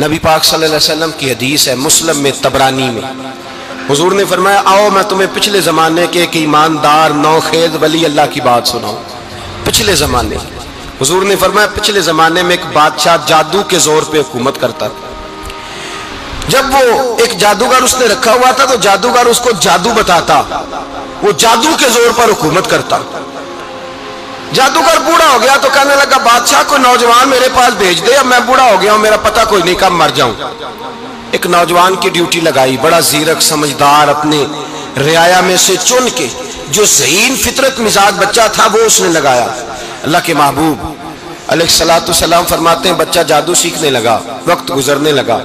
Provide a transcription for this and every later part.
نبی پاک صلی اللہ علیہ وسلم کی حدیث ہے مسلم میں طبرانی میں، حضور نے فرمایا آؤ میں تمہیں پچھلے زمانے کے ایک ایماندار نوخیز ولی اللہ کی بات سناؤں۔ پچھلے زمانے حضور نے فرمایا پچھلے زمانے میں ایک بادشاہ جادو کے زور پہ حکومت کرتا تھا۔ جب وہ ایک جادوگر اس نے رکھا ہوا تھا تو جادوگر اس کو جادو بتاتا، وہ جادو کے زور پر حکومت کرتا۔ جادوگر بوڑھا ہو گیا تو کہنے لگا بادشاہ کو نوجوان میرے پاس بھیج دے، اب میں بوڑھا ہو گیا ہوں، میرا پتہ کوئی نہیں کب مر جاؤں۔ ایک نوجوان کی ڈیوٹی لگائی، بڑا زیرک سمجھدار، اپنے رعایا میں سے چن کے جو ذہین فطرت مزاج بچہ تھا وہ اس نے لگایا۔ اللہ کے محبوب علیہ الصلوۃ والسلام فرماتے ہیں بچہ جادو سیکھنے لگا، وقت گزرنے لگا۔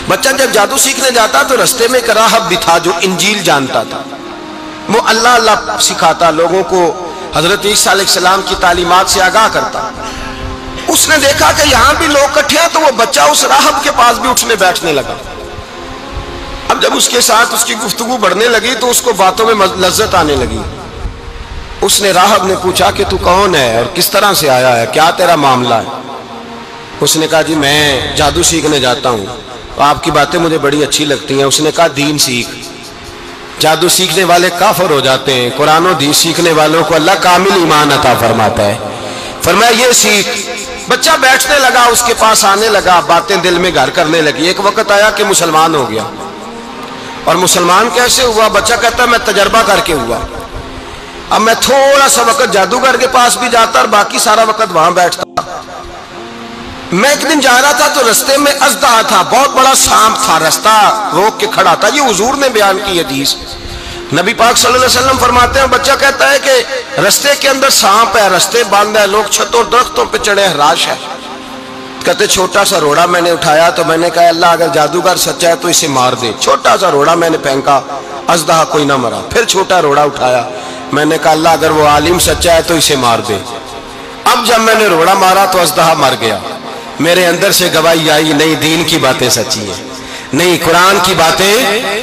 بچہ جب جادو سیکھنے جاتا تو رستے میں ایک راہب بھی تھا جو انجیل جانتا تھا، وہ اللہ اللہ سکھاتا، لوگوں کو حضرت عیسیٰ علیہ السلام کی تعلیمات سے آگاہ کرتا۔ اس نے دیکھا کہ یہاں بھی لوگ اکٹھے ہیں تو وہ بچہ اس راہب کے پاس بھی اٹھنے بیٹھنے لگا۔ اب جب اس کے ساتھ اس کی گفتگو بڑھنے لگی تو اس کو باتوں میں لذت آنے لگی۔ اس نے راہب نے پوچھا کہ تو کون ہے اور کس طرح سے آیا ہے، کیا تیرا معاملہ ہے؟ اس نے کہا جی میں جادو سیکھنے جاتا ہوں، آپ کی باتیں مجھے بڑی اچھی لگتی ہیں۔ اس نے کہا دین سیکھ، جادو سیکھنے والے کافر ہو جاتے ہیں، قرآن و حدیث سیکھنے والوں کو اللہ کامل ایمان عطا فرماتا ہے۔ فرمایا یہ سیکھ۔ بچہ بیٹھنے لگا، اس کے پاس آنے لگا، باتیں دل میں گھر کرنے لگی۔ ایک وقت آیا کہ مسلمان ہو گیا، اور مسلمان کیسے ہوا؟ بچہ کہتا ہے میں تجربہ کر کے ہوا۔ اب میں تھوڑا سا وقت جادوگر کے پاس بھی جاتا اور باقی سارا وقت وہاں بیٹھتا۔ میں ایک دن جا رہا تھا تو رستے میں اژدہا تھا، بہت بڑا سانپ تھا، رستہ روک کے کھڑا تھا۔ یہ حضور نے بیان کی حدیث۔ نبی پاک صلی اللہ علیہ وسلم فرماتے ہیں بچہ کہتا ہے کہ رستے کے اندر سانپ ہے، رستے بند ہے، لوگ چھتوں درختوں پہ چڑھے، ہراش ہے۔ کہتے چھوٹا سا روڑا میں نے اٹھایا تو میں نے کہا اللہ اگر جادوگر سچا ہے تو اسے مار دے۔ چھوٹا سا روڑا میں نے پھینکا، اژدہا کوئی نہ مرا۔ پھر چھوٹا روڑا اٹھایا، میں نے کہا اللہ اگر وہ عالم سچا ہے تو اسے مار دے۔ اب جب میں نے روڑا مارا تو اژدہا مر گیا۔ میرے اندر سے گواہی آئی نہیں دین کی باتیں سچی ہیں، نہیں قرآن کی باتیں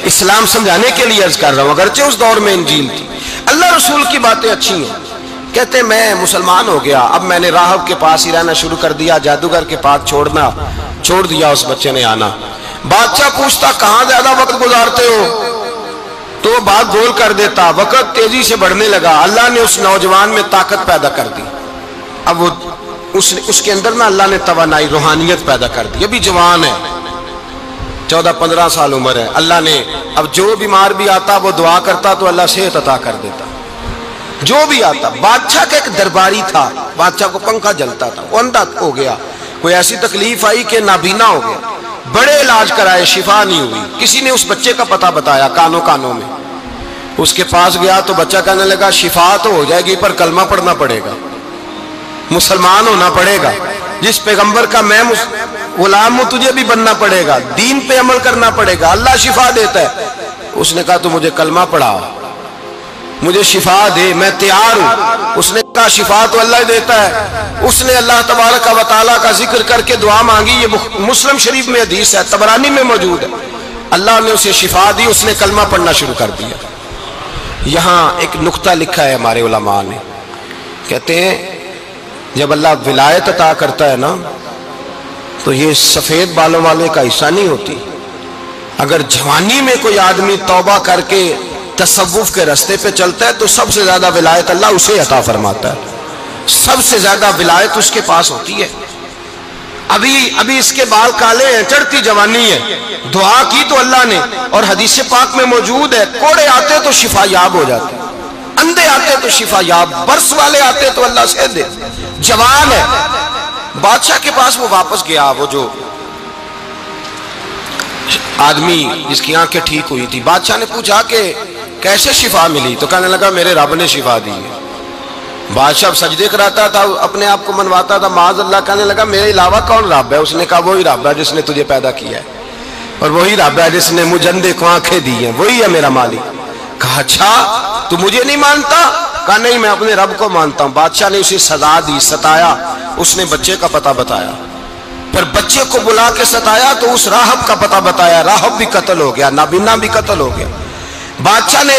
اسلام سمجھانے کے لیے عرض کر رہا ہوں، اگرچہ اس دور میں انجیل تھی، اللہ رسول کی باتیں اچھی ہیں۔ کہتے میں مسلمان ہو گیا، اب میں نے راہب کے پاس ہی رہنا شروع کر دیا، جادوگر کے پاس چھوڑ دیا۔ اس بچے نے آنا، بادشاہ پوچھتا کہاں زیادہ وقت گزارتے ہو تو وہ بات گول کر دیتا۔ وقت تیزی سے بڑھنے لگا، اللہ نے اس نوجوان میں طاقت پیدا کر دی۔ اب وہ اس کے اندر نا اللہ نے توانائی روحانیت پیدا کر دی، ابھی جوان ہے، 14-15 سال عمر ہے۔ اللہ نے اب جو بیمار بھی آتا وہ دعا کرتا تو اللہ صحت عطا کر دیتا، جو بھی آتا۔ بادشاہ کا ایک درباری تھا، بادشاہ کو پنکھا جلتا تھا، وہ اندھا ہو گیا، کوئی ایسی تکلیف آئی کہ نابینا ہو گیا، بڑے علاج کرائے شفا نہیں ہوئی۔ کسی نے اس بچے کا پتہ بتایا کانوں میں، اس کے پاس گیا تو بچہ کہنے لگا شفا تو ہو جائے گی پر کلمہ پڑھنا پڑے گا، مسلمان ہونا پڑے گا، جس پیغمبر کا میں غلام ہوں تجھے بھی بننا پڑے گا، دین پہ عمل کرنا پڑے گا، اللہ شفا دیتا ہے۔ اس نے کہا تو مجھے کلمہ پڑھا، مجھے شفا دے، میں تیار ہوں۔ اس نے کہا شفا تو اللہ دیتا ہے۔ اس نے اللہ تبارک و تعالیٰ کا ذکر کر کے دعا مانگی، یہ مسلم شریف میں حدیث ہے، طبرانی میں موجود ہے۔ اللہ نے اسے شفا دی، اس نے کلمہ پڑھنا شروع کر دیا۔ یہاں ایک نقطہ لکھا ہے ہمارے علماء نے، کہتے ہیں جب اللہ ولایت عطا کرتا ہے نا تو یہ سفید بالوں والے کا حصہ نہیں ہوتی۔ اگر جوانی میں کوئی آدمی توبہ کر کے تصوف کے راستے پہ چلتا ہے تو سب سے زیادہ ولایت اللہ اسے عطا فرماتا ہے، سب سے زیادہ ولایت اس کے پاس ہوتی ہے۔ ابھی اس کے بال کالے ہیں، چڑھتی جوانی ہے، دعا کی تو اللہ نے، اور حدیث پاک میں موجود ہے کوڑے آتے تو شفا یاب ہو جاتے، اندھے آتے تو شفا یاب، برس والے آتے تو اللہ سے دے، جوان ہے۔ بادشاہ کے پاس وہ واپس گیا، وہ جو آدمی جس کی آنکھیں ٹھیک ہوئی تھی، بادشاہ نے پوچھا کہ کیسے شفا ملی؟ تو کہنے لگا میرے رب نے شفا دی ہے۔ بادشاہ سجدے کراتا تھا، اپنے آپ کو منواتا تھا، معاذ اللہ، کہنے لگا میرے علاوہ کون رب ہے؟ اس نے کہا وہی رب ہے جس نے تجھے پیدا کیا ہے، اور وہی رب ہے جس نے مجھے اندھے کو آنکھیں دی ہیں، وہی ہے میرا مالک۔ کہا اچھا تو مجھے نہیں مانتا؟ کہا نہیں میں اپنے رب کو مانتا ہوں۔ بادشاہ نے اسے سزا دی، ستایا، اس نے بچے کا پتہ بتایا، پر بچے کو بلا کے ستایا تو اس راہب کا پتہ بتایا، راہب بھی قتل ہو گیا، نابینا بھی قتل ہو گیا۔ بادشاہ نے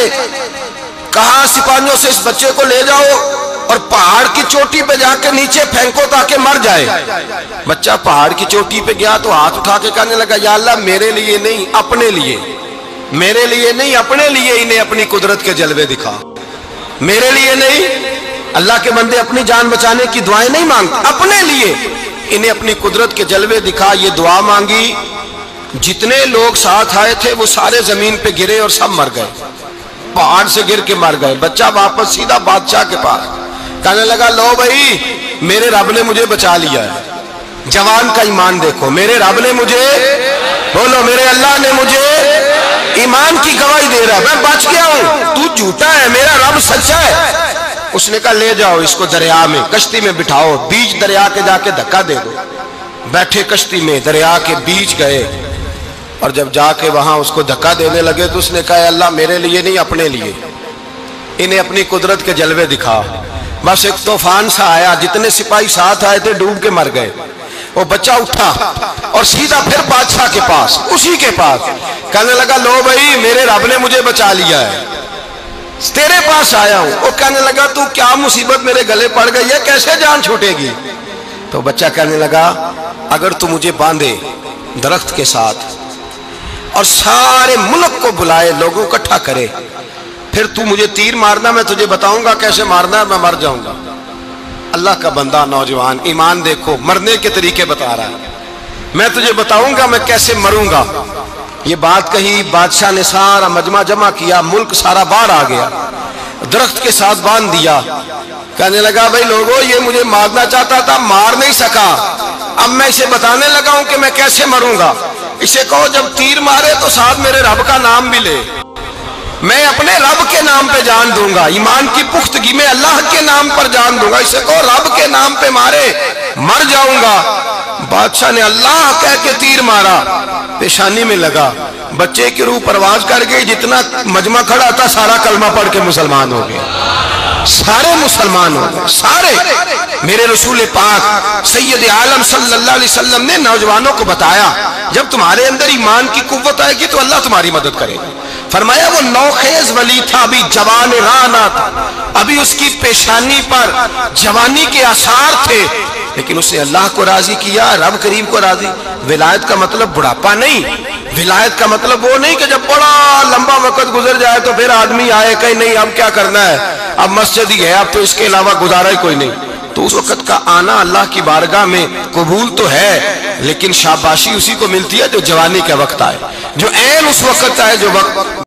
کہا سپاہیوں سے اس بچے کو لے جاؤ اور پہاڑ کی چوٹی پہ جا کے نیچے پھینکو تاکہ مر جائے۔ بچہ پہاڑ کی چوٹی پہ گیا تو ہاتھ اٹھا کے کہنے لگا یا اللہ میرے لیے نہیں اپنے لیے، میرے لیے نہیں اپنے لیے انہیں اپنی قدرت کے جلوے دکھا، میرے لیے نہیں۔ اللہ کے بندے اپنی جان بچانے کی دعائیں نہیں مانگتے، اپنے لیے انہیں اپنی قدرت کے جلوے دکھا، یہ دعا مانگی۔ جتنے لوگ ساتھ آئے تھے وہ سارے زمین پہ گرے اور سب مر گئے، پہاڑ سے گر کے مر گئے۔ بچہ واپس سیدھا بادشاہ کے پاس کہنے لگا لو بھائی میرے رب نے مجھے بچا لیا ہے۔ جوان کا ایمان دیکھو، میرے رب نے مجھے، بولو میرے اللہ نے مجھے ایمان کی گواہی دے رہا ہے، میں بچ گیا ہوں، تو جھوٹا ہے، میرا رب سچا ہے۔ اس نے کہا لے جاؤ اس کو دریا میں، کشتی میں بٹھاؤ، بیچ دریا کے جا کے دھکا دے دو۔ بیٹھے کشتی میں، دریا کے بیچ گئے، اور جب جا کے وہاں اس کو دھکا دینے لگے تو اس نے کہا اللہ میرے لیے نہیں اپنے لیے انہیں اپنی قدرت کے جلوے دکھا۔ بس ایک طوفان سا آیا، جتنے سپاہی ساتھ آئے تھے ڈوب کے مر گئے۔ وہ بچہ اٹھا اور سیدھا پھر بادشاہ کے پاس، اسی کے پاس کہنے لگا لو بھائی میرے رب نے مجھے بچا لیا ہے، تیرے پاس آیا ہوں۔ وہ کہنے لگا تو کیا مصیبت میرے گلے پڑ گئی ہے، کیسے جان چھوٹے گی؟ تو بچہ کہنے لگا اگر تو مجھے باندھے درخت کے ساتھ اور سارے ملک کو بلائے، لوگوں اکٹھا کرے، پھر تو مجھے تیر مارنا، میں تجھے بتاؤں گا کیسے مارنا ہے، میں مر جاؤں گا۔ اللہ کا بندہ نوجوان ایمان دیکھو، مرنے کے طریقے بتا رہا ہے، میں تجھے بتاؤں گا میں کیسے مروں گا۔ یہ بات کہی، بادشاہ نے سارا مجمع جمع کیا، ملک سارا باہر آ گیا، درخت کے ساتھ باندھ دیا۔ کہنے لگا بھائی لوگوں یہ مجھے مارنا چاہتا تھا، مار نہیں سکا، اب میں اسے بتانے لگا ہوں کہ میں کیسے مروں گا۔ اسے کہو جب تیر مارے تو ساتھ میرے رب کا نام بھی لے، میں اپنے رب کے نام پہ جان دوں گا، ایمان کی پختگی میں اللہ کے نام پر جان دوں گا۔ اسے کہو رب کے نام پہ مارے، مر جاؤں گا۔ بادشاہ نے اللہ کہہ کے تیر مارا، پیشانی میں لگا، بچے کی روح پرواز کر گئی، جتنا مجمع کھڑا تھا سارا کلمہ پڑھ کے مسلمان ہو گئے، سارے مسلمان ہو گئے سارے۔ میرے رسول پاک سید عالم صلی اللہ علیہ وسلم نے نوجوانوں کو بتایا جب تمہارے اندر ایمان کی قوت آئے گی تو اللہ تمہاری مدد کرے گا۔ فرمایا وہ نوخیز ولی تھا، ابھی جوان رانا تھا، ابھی اس کی پیشانی پر جوانی کے آثار تھے، لیکن اس نے اللہ کو راضی کیا، رب کریم کو راضی۔ ولایت کا مطلب بڑھاپا نہیں، ولایت کا مطلب وہ نہیں کہ جب بڑا لمبا وقت گزر جائے تو پھر آدمی آئے کہ نہیں اب کیا کرنا ہے، اب مسجد ہی ہے، اب تو اس کے علاوہ گزارا ہی کوئی نہیں۔ تو اس وقت کا آنا اللہ کی بارگاہ میں قبول تو ہے، لیکن شاباشی اسی کو ملتی ہے جو جوانی کا وقت آئے، جو عین اس وقت آئے جو وقت